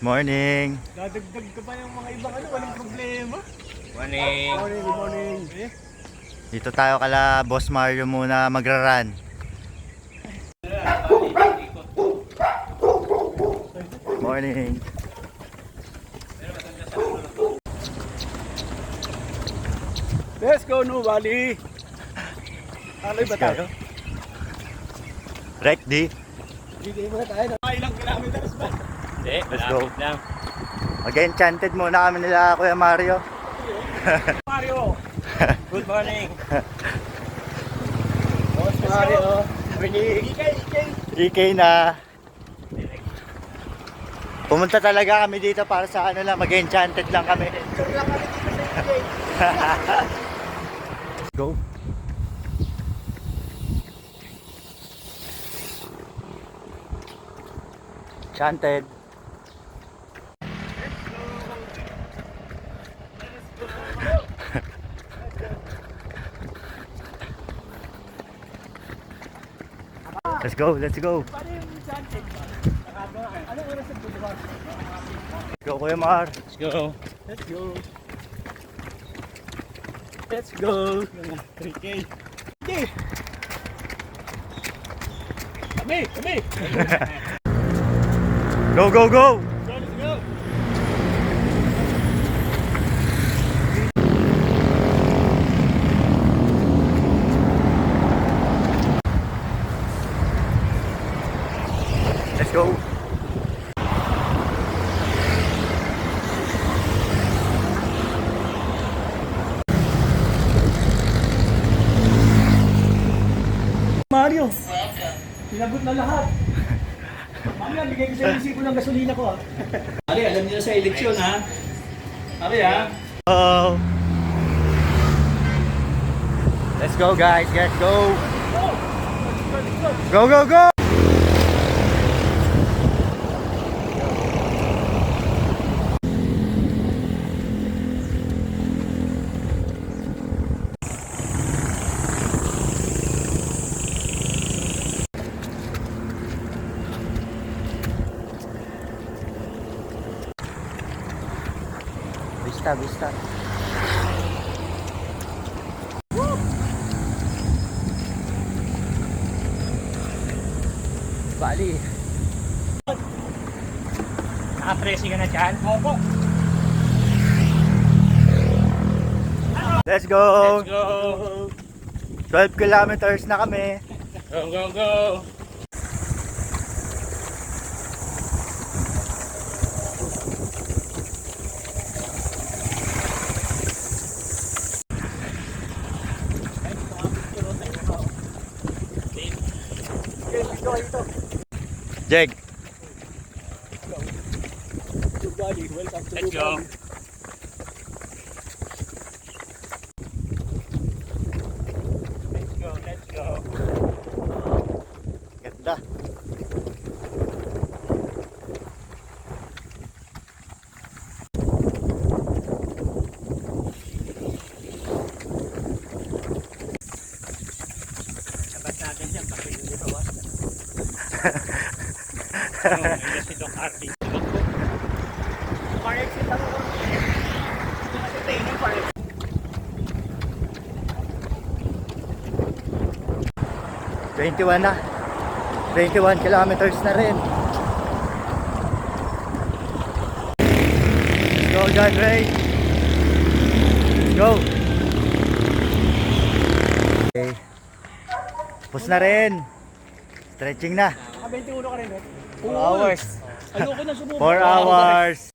Morning. Dadagdag ka pa ng mga ibang ano, walang problema. Morning. Morning, good morning. Dito tayo kala Boss Mario muna magra-run. Morning. Let's go, Nubali. Alay ba tayo? Rek D. Bigay muna tayo. Mga ilang kilometers ba? Hindi, Let's go. malapit lang. Mag-enchanted muna kami nila Kuya Mario. Mario. Good morning. Boss Mario. Morning. EK na. Pumunta talaga kami dito para sa ano lang, mag-enchanted lang kami. Sure lang kami dito sa EK. Go. Enchanted. Let's go, let's go. Paano yung enchanted ba? Anong oras ang bubuhat? Go Kuya Mar. Let's go. Let's go. Let's go. 3K. Hindi. Kami. Go, go, go. Let's go. Let's go. Mario, sinagot na lahat. Mamaya, bigay ko sa isip ko ng gasolina ko ha. Ari, alam niyo na sa eleksyon ha. Ari ha. Oh. Let's go guys, let's go. Go, go, go. Vista, vista. Bali. Naka-pressing ka na dyan? Opo. Let's go. Let's go. 12 kilometers na kami. Go, go, go. Jeg. Welcome to Let's go. Let's go. Ganda. Sabat natin dyan, bakit hindi bawas na? Nandiyan si Doc Artie. Park exit ako. Kasi training park exit. Na. 21 kilometers na rin. Let's go John Ray. Let's go. Okay. Tapos na rin. Stretching na. 21 ka rin, 4 hours. Ayoko na sumubo. 4 hours.